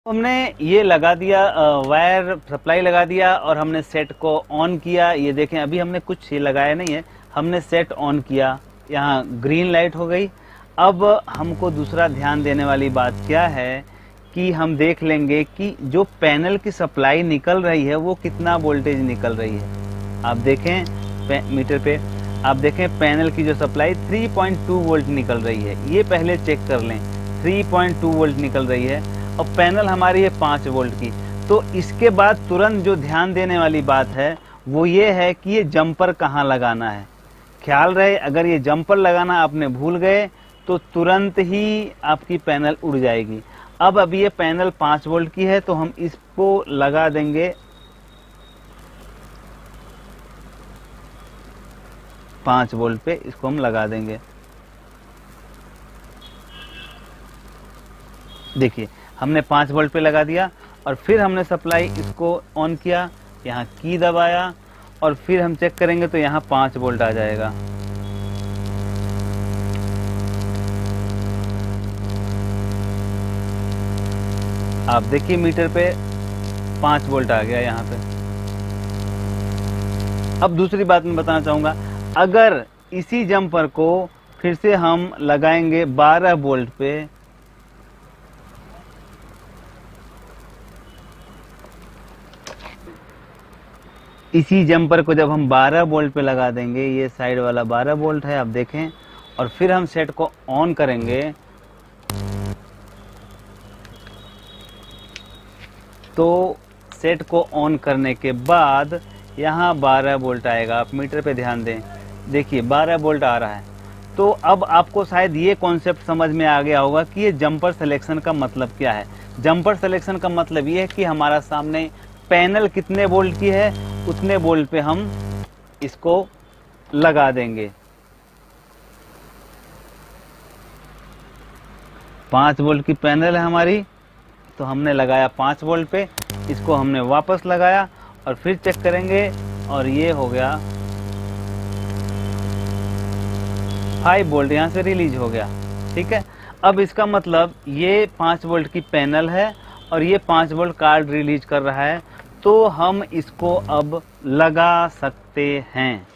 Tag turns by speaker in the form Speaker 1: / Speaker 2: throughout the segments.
Speaker 1: हमने ये लगा दिया, वायर सप्लाई लगा दिया और हमने सेट को ऑन किया। ये देखें अभी हमने कुछ ये लगाया नहीं है, हमने सेट ऑन किया, यहाँ ग्रीन लाइट हो गई। अब हमको दूसरा ध्यान देने वाली बात क्या है कि हम देख लेंगे कि जो पैनल की सप्लाई निकल रही है वो कितना वोल्टेज निकल रही है। आप देखें मीटर पे, आप देखें पैनल की जो सप्लाई 3.2 वोल्ट निकल रही है। ये पहले चेक कर लें, 3.2 वोल्ट निकल रही है और पैनल हमारी है 5 वोल्ट की। तो इसके बाद तुरंत जो ध्यान देने वाली बात है वो ये है कि ये जंपर कहाँ लगाना है। ख्याल रहे, अगर ये जंपर लगाना आपने भूल गए तो तुरंत ही आपकी पैनल उड़ जाएगी। अब अभी ये पैनल 5 वोल्ट की है तो हम इसको लगा देंगे 5 वोल्ट पे, इसको हम लगा देंगे। देखिए हमने 5 वोल्ट पे लगा दिया और फिर हमने सप्लाई इसको ऑन किया, यहाँ की दबाया और फिर हम चेक करेंगे तो यहाँ 5 वोल्ट आ जाएगा। आप देखिए मीटर पे 5 वोल्ट आ गया यहाँ पे। अब दूसरी बात मैं बताना चाहूंगा, अगर इसी जंपर को फिर से हम लगाएंगे 12 वोल्ट पे, इसी जंपर को जब हम 12 वोल्ट पे लगा देंगे, ये साइड वाला 12 वोल्ट है आप देखें, और फिर हम सेट को ऑन करेंगे तो सेट को ऑन करने के बाद यहाँ 12 वोल्ट आएगा। आप मीटर पे ध्यान दें, देखिए 12 वोल्ट आ रहा है। तो अब आपको शायद ये कॉन्सेप्ट समझ में आ गया होगा कि ये जंपर सिलेक्शन का मतलब क्या है। जंपर सिलेक्शन का मतलब ये है कि हमारा सामने पैनल कितने वोल्ट की है उतने वोल्ट पे हम इसको लगा देंगे। 5 वोल्ट की पैनल है हमारी तो हमने लगाया 5 वोल्ट पे, इसको हमने वापस लगाया और फिर चेक करेंगे और ये हो गया 5 वोल्ट, यहाँ से रिलीज हो गया। ठीक है, अब इसका मतलब ये 5 वोल्ट की पैनल है और ये 5 वोल्ट कार्ड रिलीज कर रहा है, तो हम इसको अब लगा सकते हैं।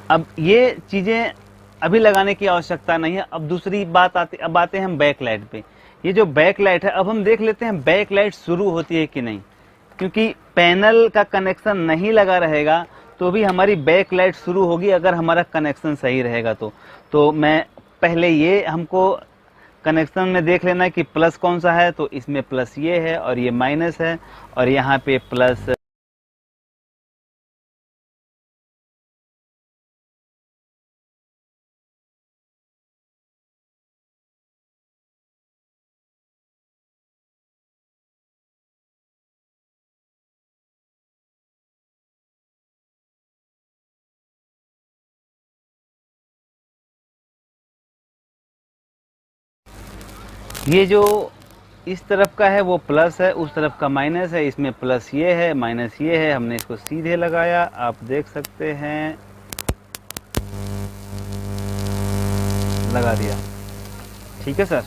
Speaker 1: अब ये चीजें अभी लगाने की आवश्यकता नहीं है। अब दूसरी बात अब आते हैं हम बैक लाइट पे। ये जो बैक लाइट है, अब हम देख लेते हैं बैक लाइट शुरू होती है कि नहीं, क्योंकि पैनल का कनेक्शन नहीं लगा रहेगा तो भी हमारी बैक लाइट शुरू होगी अगर हमारा कनेक्शन सही रहेगा। तो मैं पहले ये हमको कनेक्शन में देख लेना है कि प्लस कौन सा है, तो इसमें प्लस ये है और ये माइनस है और यहाँ पे प्लस ये जो इस तरफ का है वो प्लस है, उस तरफ का माइनस है, इसमें प्लस ये है माइनस ये है। हमने इसको सीधे लगाया, आप देख सकते हैं, लगा दिया। ठीक है सर,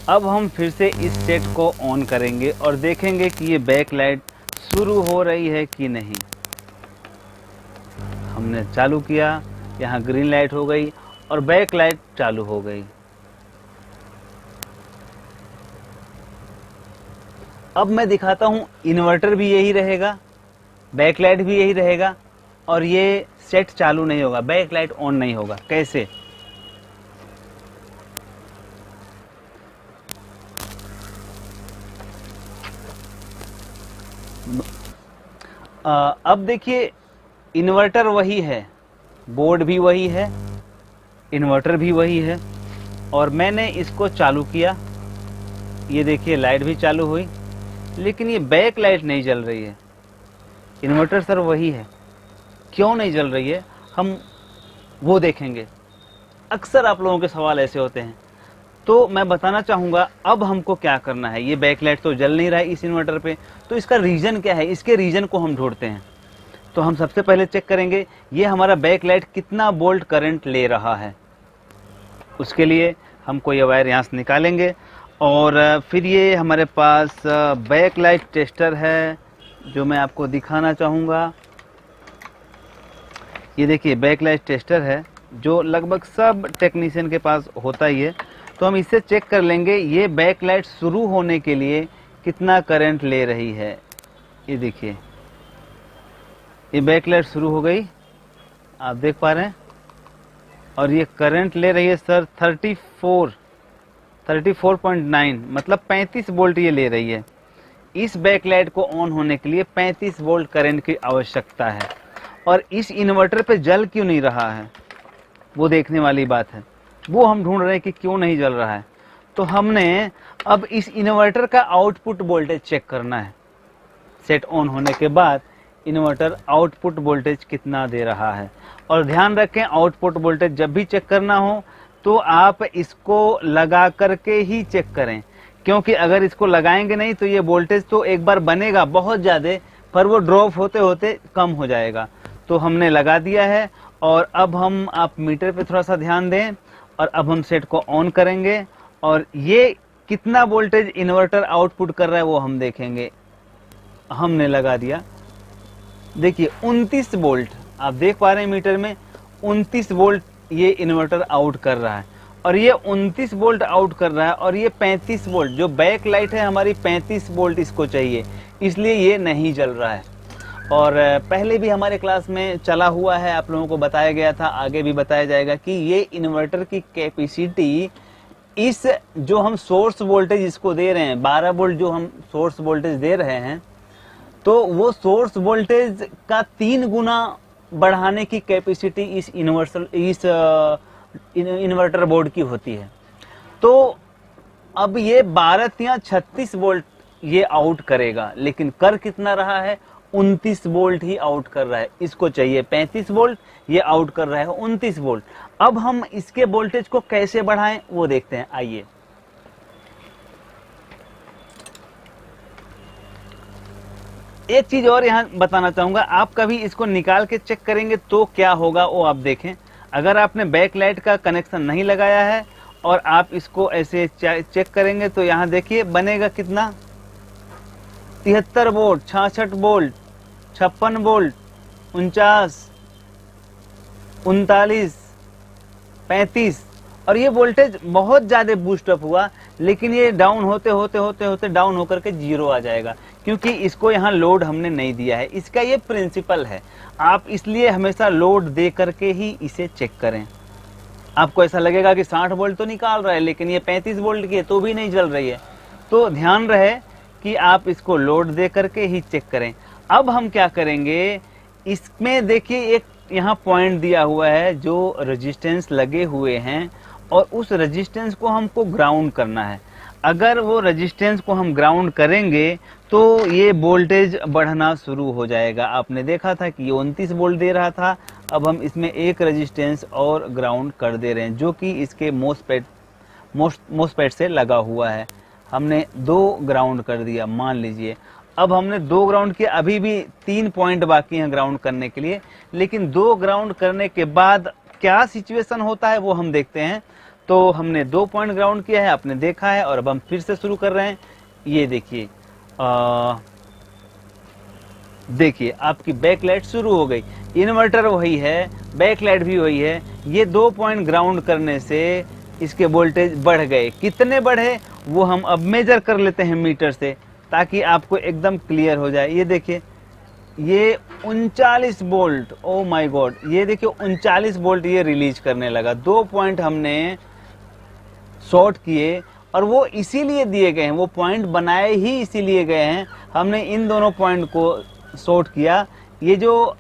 Speaker 1: अब हम फिर से इस सेट को ऑन करेंगे और देखेंगे कि ये बैक लाइट शुरू हो रही है कि नहीं। हमने चालू किया, यहाँ ग्रीन लाइट हो गई और बैक लाइट चालू हो गई। अब मैं दिखाता हूं, इन्वर्टर भी यही रहेगा, बैक लाइट भी यही रहेगा और ये सेट चालू नहीं होगा, बैक लाइट ऑन नहीं होगा। कैसे? अब देखिए इन्वर्टर वही है, बोर्ड भी वही है, इन्वर्टर भी वही है और मैंने इसको चालू किया, ये देखिए लाइट भी चालू हुई, लेकिन ये बैक लाइट नहीं जल रही है। इन्वर्टर सर वही है, क्यों नहीं जल रही है हम वो देखेंगे। अक्सर आप लोगों के सवाल ऐसे होते हैं, तो मैं बताना चाहूँगा अब हमको क्या करना है। ये बैक लाइट तो जल नहीं रहा है इस इन्वर्टर पे, तो इसका रीज़न क्या है, इसके रीज़न को हम ढूंढते हैं। तो हम सबसे पहले चेक करेंगे ये हमारा बैक लाइट कितना वोल्ट करंट ले रहा है। उसके लिए हमको ये वायर यहाँ से निकालेंगे। और फिर ये हमारे पास बैक लाइट टेस्टर है जो मैं आपको दिखाना चाहूँगा। ये देखिए बैक लाइट टेस्टर है जो लगभग सब टेक्नीशियन के पास होता ही है। तो हम इससे चेक कर लेंगे ये बैक लाइट शुरू होने के लिए कितना करंट ले रही है। ये देखिए ये बैक लाइट शुरू हो गई, आप देख पा रहे हैं, और ये करंट ले रही है सर 34.9 मतलब 35 वोल्ट ये ले रही है। इस बैक लाइट को ऑन होने के लिए 35 वोल्ट करंट की आवश्यकता है। और इस इन्वर्टर पे जल क्यों नहीं रहा है वो देखने वाली बात है, वो हम ढूंढ रहे हैं कि क्यों नहीं जल रहा है। तो हमने अब इस इन्वर्टर का आउटपुट वोल्टेज चेक करना है। सेट ऑन होने के बाद इन्वर्टर आउटपुट वोल्टेज कितना दे रहा है। और ध्यान रखें आउटपुट वोल्टेज जब भी चेक करना हो तो आप इसको लगा करके ही चेक करें, क्योंकि अगर इसको लगाएंगे नहीं तो ये वोल्टेज तो एक बार बनेगा बहुत ज़्यादा, पर वो ड्रॉप होते होते कम हो जाएगा। तो हमने लगा दिया है और अब आप मीटर पे थोड़ा सा ध्यान दें और अब हम सेट को ऑन करेंगे और ये कितना वोल्टेज इन्वर्टर आउटपुट कर रहा है वो हम देखेंगे। हमने लगा दिया, देखिए 29 वोल्ट, आप देख पा रहे हैं मीटर में 29 वोल्ट ये इन्वर्टर आउट कर रहा है। और ये 29 वोल्ट आउट कर रहा है और ये 35 वोल्ट जो बैक लाइट है हमारी 35 वोल्ट इसको चाहिए, इसलिए ये नहीं जल रहा है। और पहले भी हमारे क्लास में चला हुआ है, आप लोगों को बताया गया था, आगे भी बताया जाएगा कि ये इन्वर्टर की कैपेसिटी इस जो हम सोर्स वोल्टेज इसको दे रहे हैं 12 वोल्ट जो हम सोर्स वोल्टेज दे रहे हैं, तो वो सोर्स वोल्टेज का 3 गुना बढ़ाने की कैपेसिटी इस इन्वर्टर बोर्ड की होती है। तो अब ये 12 या 36 वोल्ट ये आउट करेगा, लेकिन कर कितना रहा है 29 वोल्ट ही आउट कर रहा है। इसको चाहिए 35 वोल्ट, ये आउट कर रहा है 29 वोल्ट। अब हम इसके वोल्टेज को कैसे बढ़ाएं वो देखते हैं, आइए। एक चीज और यहां बताना चाहूंगा, आप कभी इसको निकाल के चेक करेंगे तो क्या होगा वो आप देखें। अगर आपने बैक लाइट का कनेक्शन नहीं लगाया है और आप इसको ऐसे चेक करेंगे तो यहाँ देखिए बनेगा कितना 73 वोल्ट, 66 वोल्ट, 56 वोल्ट, 49, 39, 35 और ये वोल्टेज बहुत ज्यादा बूस्टअप हुआ, लेकिन ये डाउन होते होते डाउन होकर के 0 आ जाएगा, क्योंकि इसको यहाँ लोड हमने नहीं दिया है। इसका ये प्रिंसिपल है, आप इसलिए हमेशा लोड दे करके ही इसे चेक करें। आपको ऐसा लगेगा कि 60 वोल्ट तो निकाल रहा है लेकिन ये 35 वोल्ट की है तो भी नहीं जल रही है, तो ध्यान रहे कि आप इसको लोड दे करके ही चेक करें। अब हम क्या करेंगे, इसमें देखिए एक यहाँ पॉइंट दिया हुआ है जो रेजिस्टेंस लगे हुए हैं और उस रेजिस्टेंस को हमको ग्राउंड करना है। अगर वो रेजिस्टेंस को हम ग्राउंड करेंगे तो ये वोल्टेज बढ़ना शुरू हो जाएगा। आपने देखा था कि ये 29 वोल्ट दे रहा था, अब हम इसमें एक रेजिस्टेंस और ग्राउंड कर दे रहे हैं जो कि इसके मोसपेट से लगा हुआ है। हमने 2 ग्राउंड कर दिया मान लीजिए। अब हमने 2 ग्राउंड किया, अभी भी 3 पॉइंट बाकी हैं ग्राउंड करने के लिए, लेकिन 2 ग्राउंड करने के बाद क्या सिचुएशन होता है वो हम देखते हैं। तो हमने 2 पॉइंट ग्राउंड किया है, आपने देखा है, और अब हम फिर से शुरू कर रहे हैं। ये देखिए देखिए आपकी बैक लाइट शुरू हो गई, इन्वर्टर वही है, बैक लाइट भी वही है। ये 2 पॉइंट ग्राउंड करने से इसके वोल्टेज बढ़ गए। कितने बढ़े वो हम अब मेजर कर लेते हैं मीटर से, ताकि आपको एकदम क्लियर हो जाए। ये देखिए ये 39 वोल्ट, ओ माय गॉड, ये देखिए 39 वोल्ट ये रिलीज करने लगा। 2 पॉइंट हमने शॉर्ट किए और वो इसीलिए दिए गए हैं, वो पॉइंट बनाए ही इसीलिए गए हैं। हमने इन दोनों पॉइंट को शॉर्ट किया। ये जो